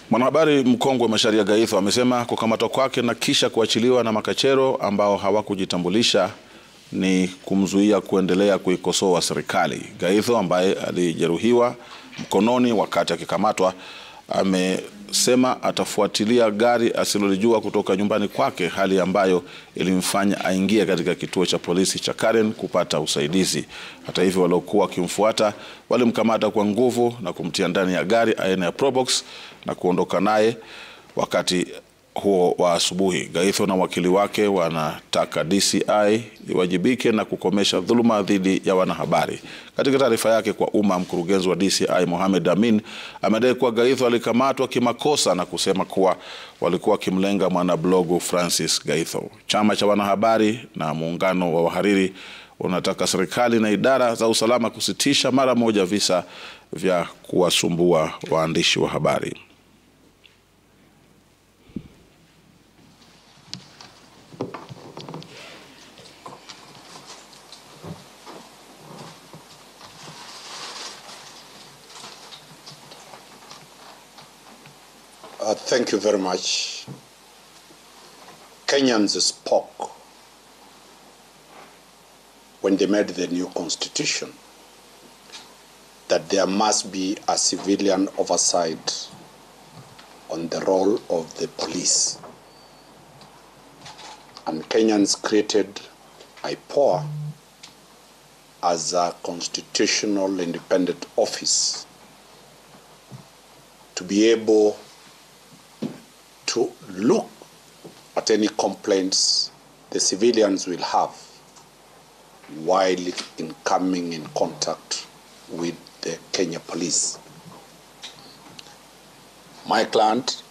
Mwanahabari Mkongwe Macharia Gaitho amesema kukamatwa kwake na kisha kuachiliwa na makachero ambao hawakujitambulisha ni kumzuia kuendelea kuikosoa serikali. Gaitho ambaye alijeruhiwa mkononi wakati akikamatwa amesema atafuatilia gari asilolijua kutoka nyumbani kwake, hali ambayo ilimfanya aingie katika kituo cha polisi cha Karen kupata usaidizi. Hata hivyo, waliokuwa wakimfuata walimkamata kwa nguvu na kumtia ndani ya gari aina ya Probox na kuondoka naye wakati huo wa asubuhi. Gaitho na wakili wake wanataka DCI iwajibike na kukomesha dhuluma dhidi ya wanahabari. Katika taarifa yake kwa umma, mkurugenzi wa DCI Mohamed Amin amedai kuwa Gaitho alikamatwa kimakosa na kusema kuwa walikuwa wakimlenga mwanablogu Francis Gaitho. Chama cha wanahabari na muungano wa wahariri unataka serikali na idara za usalama kusitisha mara moja visa vya kuwasumbua waandishi wa habari. Thank you very much. Kenyans spoke when they made the new constitution that there must be a civilian oversight on the role of the police. And Kenyans created IPOA as a constitutional independent office to be able to look at any complaints the civilians will have while coming in contact with the Kenya police. My client,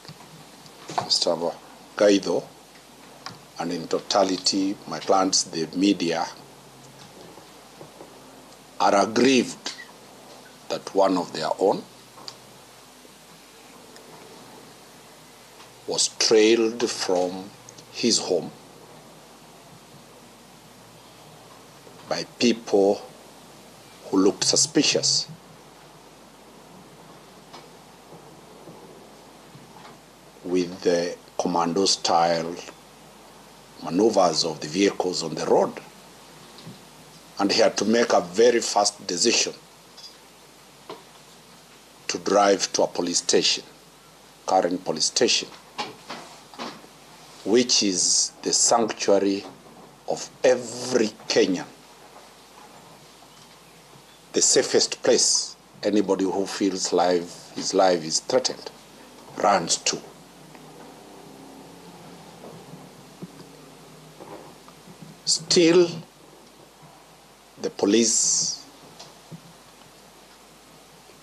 Mr. Gaitho, and in totality, my clients, the media, are aggrieved that one of their own was trailed from his home by people who looked suspicious. With the commando-style maneuvers of the vehicles on the road. And he had to make a very fast decision to drive to a police station, current police station, which is the sanctuary of every Kenyan, the safest place anybody who feels his life is threatened runs to. Still, the police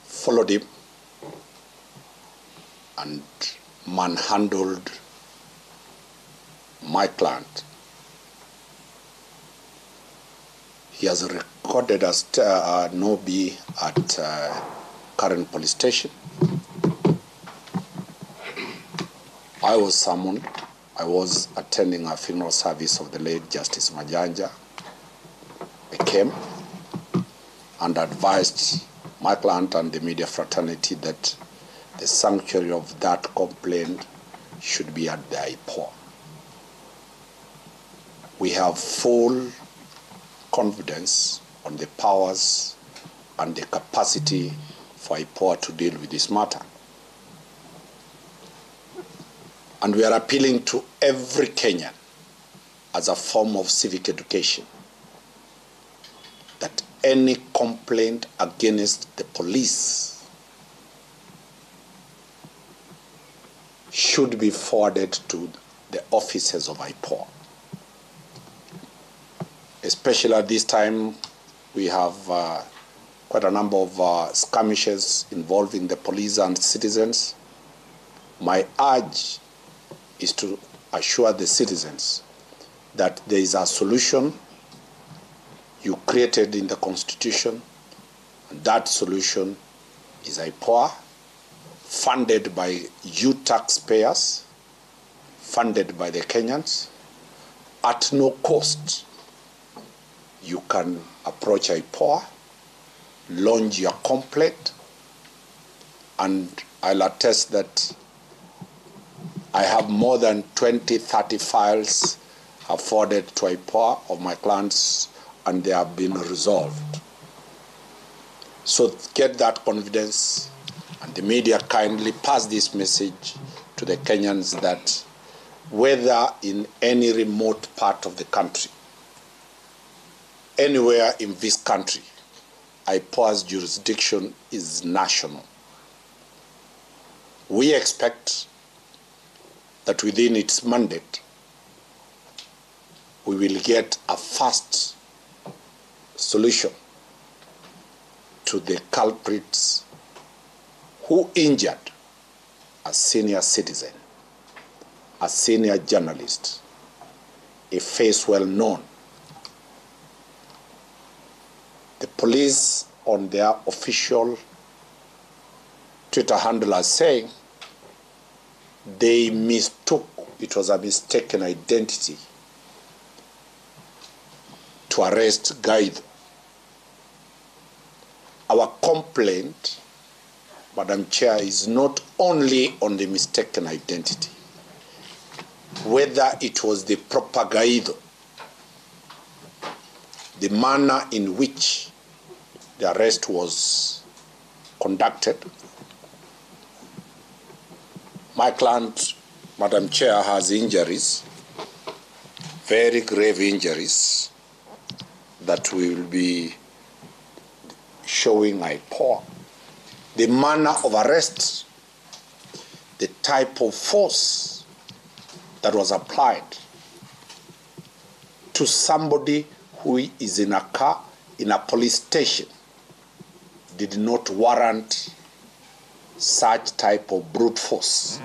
followed him and manhandled my client. He has recorded as no-be at current police station. I was summoned. I was attending a funeral service of the late Justice Majanja. I came and advised my client and the media fraternity that the sanctuary of that complaint should be at the IPOA. We have full confidence on the powers and the capacity for IPOA to deal with this matter. And we are appealing to every Kenyan as a form of civic education that any complaint against the police should be forwarded to the offices of IPOA. Especially at this time, we have quite a number of skirmishes involving the police and citizens. My urge is to assure the citizens that there is a solution you created in the Constitution, and that solution is IPOA, funded by you taxpayers, funded by the Kenyans, at no cost. You can approach IPOA, launch your complaint, and I'll attest that I have more than 20, 30 files have forwarded to IPOA of my clients, and they have been resolved. So get that confidence, and the media kindly pass this message to the Kenyans that whether in any remote part of the country, anywhere in this country, IPOA's jurisdiction is national. We expect that within its mandate, we will get a fast solution to the culprits who injured a senior citizen, a senior journalist, a face well known. The police on their official Twitter handle are saying they mistook, it was a mistaken identity to arrest Gaitho. Our complaint, Madam Chair, is not only on the mistaken identity, whether it was the proper Gaitho, the manner in which the arrest was conducted. My client, Madam Chair, has injuries, very grave injuries, that we will be showing IPOA. The manner of arrest, the type of force that was applied to somebody who is in a car in a police station did not warrant such type of brute force.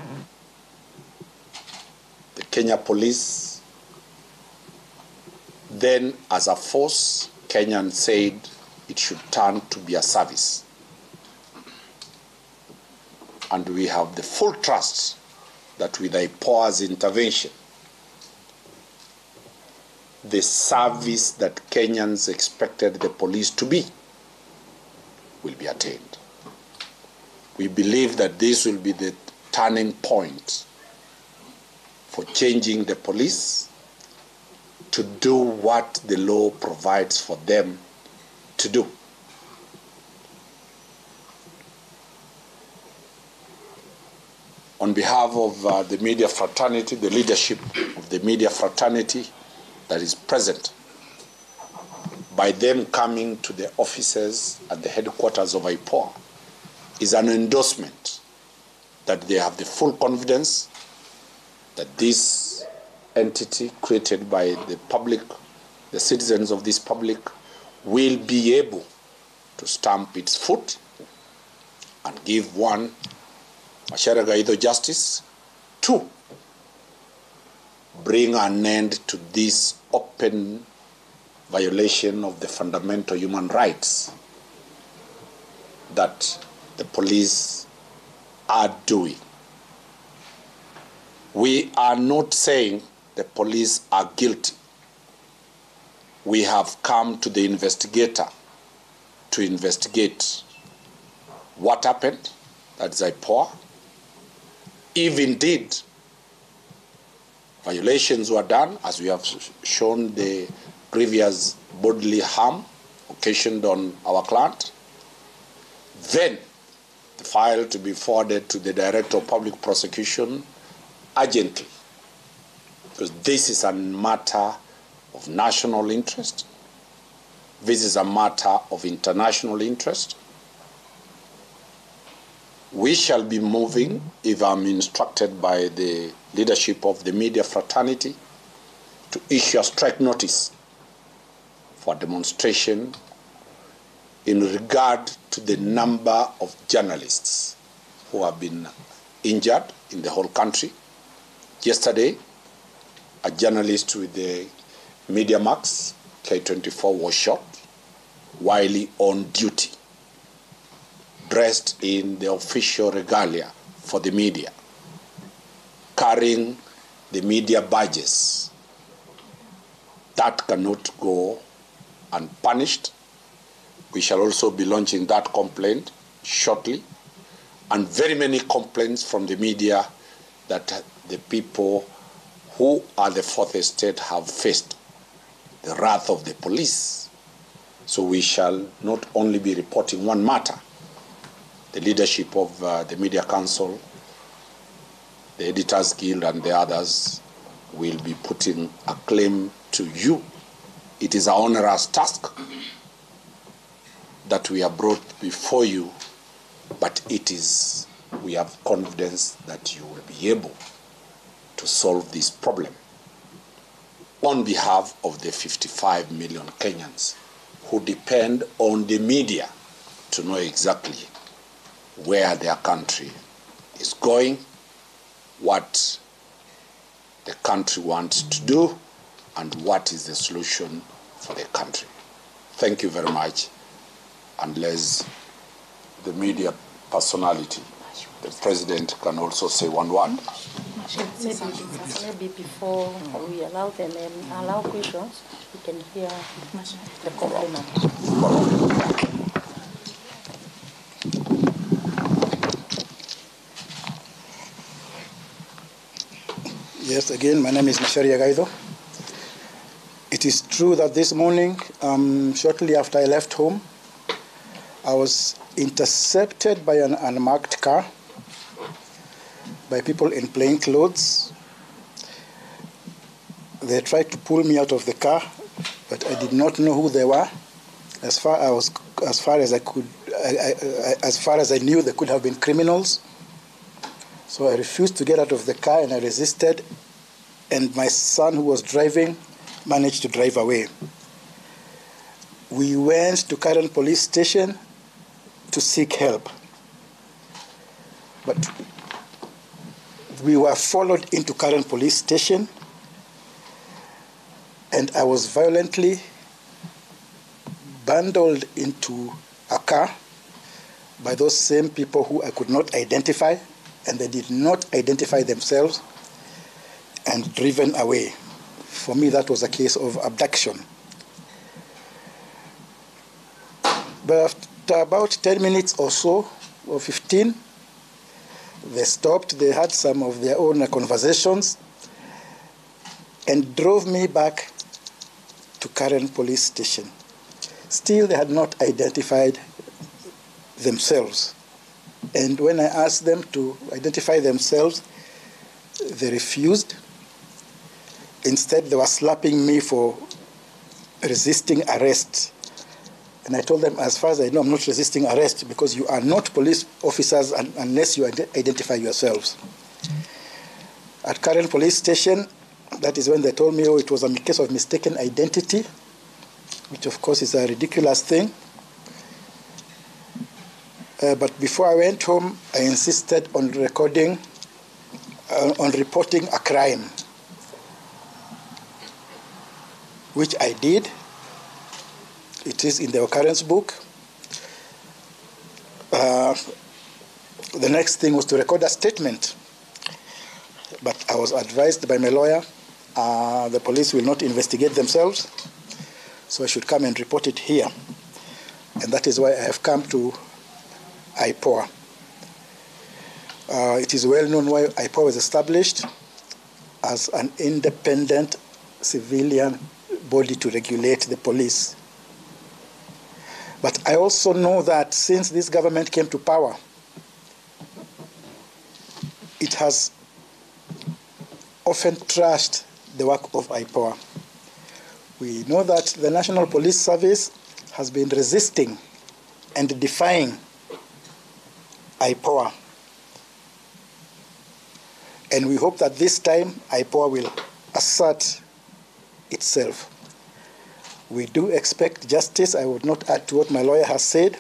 The Kenya police then, as a force, Kenyan said it should turn to be a service. And we have the full trust that with IPOA's intervention, the service that Kenyans expected the police to be will be attained. We believe that this will be the turning point for changing the police to do what the law provides for them to do. On behalf of the media fraternity, the leadership of the media fraternity that is present, by them coming to the offices at the headquarters of IPOA, is an endorsement that they have the full confidence that this entity created by the public, the citizens of this public, will be able to stamp its foot and give one, Macharia Gaitho, justice, two, bring an end to this open violation of the fundamental human rights that the police are doing. We are not saying the police are guilty. We have come to the investigator to investigate what happened, that's IPOA. If indeed violations were done, as we have shown the grievous bodily harm occasioned on our client, then the file to be forwarded to the Director of Public Prosecution urgently, because this is a matter of national interest. This is a matter of international interest. We shall be moving, if I'm instructed by the leadership of the media fraternity, to issue a strike notice for demonstration in regard to the number of journalists who have been injured in the whole country. Yesterday, a journalist with the Media Max K24 was shot while on duty, dressed in the official regalia for the media, carrying the media badges. That cannot go unpunished. We shall also be launching that complaint shortly, and very many complaints from the media that the people who are the fourth estate have faced the wrath of the police. So we shall not only be reporting one matter. The leadership of the Media Council, the Editors Guild and the others will be putting a claim to you. It is our onerous task that we are brought before you, but we have confidence that you will be able to solve this problem on behalf of the 55 million Kenyans who depend on the media to know exactly where their country is going, what the country wants to do, and what is the solution for the country. Thank you very much. Unless the media personality, the president, can also say one word. Maybe before we allow them allow questions, we can hear the compliment. Yes, again, my name is Macharia Gaitho. It is true that this morning, shortly after I left home, I was intercepted by an unmarked car by people in plain clothes. They tried to pull me out of the car, but I did not know who they were. As far as I knew, they could have been criminals. So I refused to get out of the car and I resisted, and my son, who was driving, managed to drive away. We went to Karen police station to seek help, but we were followed into Karen police station, and I was violently bundled into a car by those same people who I could not identify, and they did not identify themselves, and driven away. For me, that was a case of abduction. But after about 10 minutes or so, or 15, they stopped, they had some of their own conversations, and drove me back to Karen police station. Still, they had not identified themselves. And when I asked them to identify themselves, they refused. Instead, they were slapping me for resisting arrest. And I told them, as far as I know, I'm not resisting arrest, because you are not police officers unless you identify yourselves. At Karen police station, that is when they told me, oh, it was a case of mistaken identity, which of course is a ridiculous thing. But before I went home, I insisted on reporting a crime, which I did. It is in the occurrence book. The next thing was to record a statement. But I was advised by my lawyer, the police will not investigate themselves, so I should come and report it here. And that is why I have come to IPOA. It is well known why IPOA was established as an independent civilian body to regulate the police. But I also know that since this government came to power, it has often trashed the work of IPOA. We know that the National Police Service has been resisting and defying IPOA. And we hope that this time IPOA will assert itself. We do expect justice. I would not add to what my lawyer has said,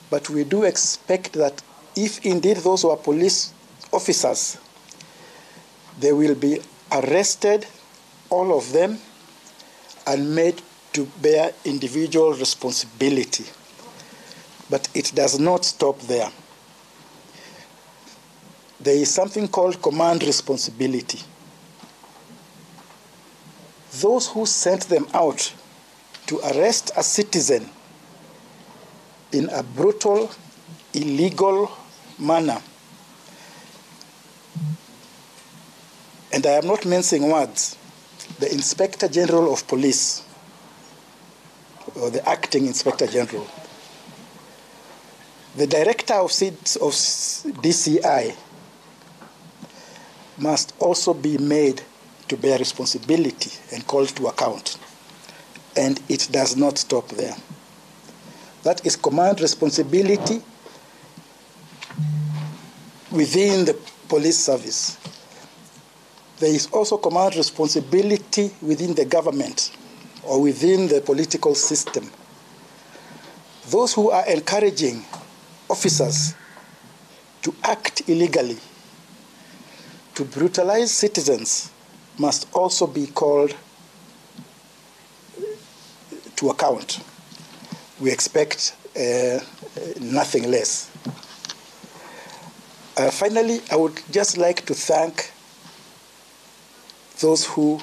but we do expect that if indeed those who are police officers, they will be arrested, all of them, and made to bear individual responsibility. But it does not stop there. There is something called command responsibility. Those who sent them out to arrest a citizen in a brutal, illegal manner and I am not mincing words, the Inspector General of Police, or the Acting Inspector General, the Director of DCI must also be made to bear responsibility and called to account. And it does not stop there. That is command responsibility within the police service. There is also command responsibility within the government or within the political system. Those who are encouraging officers to act illegally, to brutalize citizens, must also be called to account. We expect nothing less. Finally, I would just like to thank those who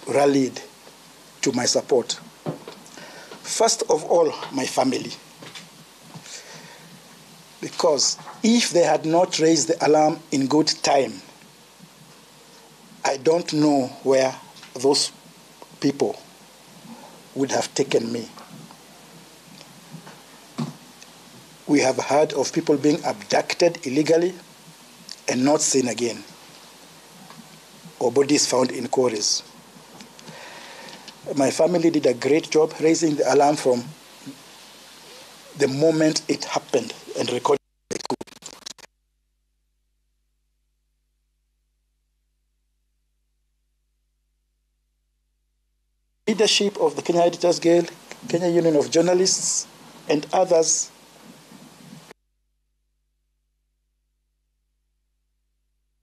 rallied to my support. First of all, my family. Because if they had not raised the alarm in good time, I don't know where those people would have taken me. We have heard of people being abducted illegally and not seen again, or bodies found in quarries. My family did a great job raising the alarm from the moment it happened and recording. Leadership of the Kenya Editors Guild, Kenya Union of Journalists, and others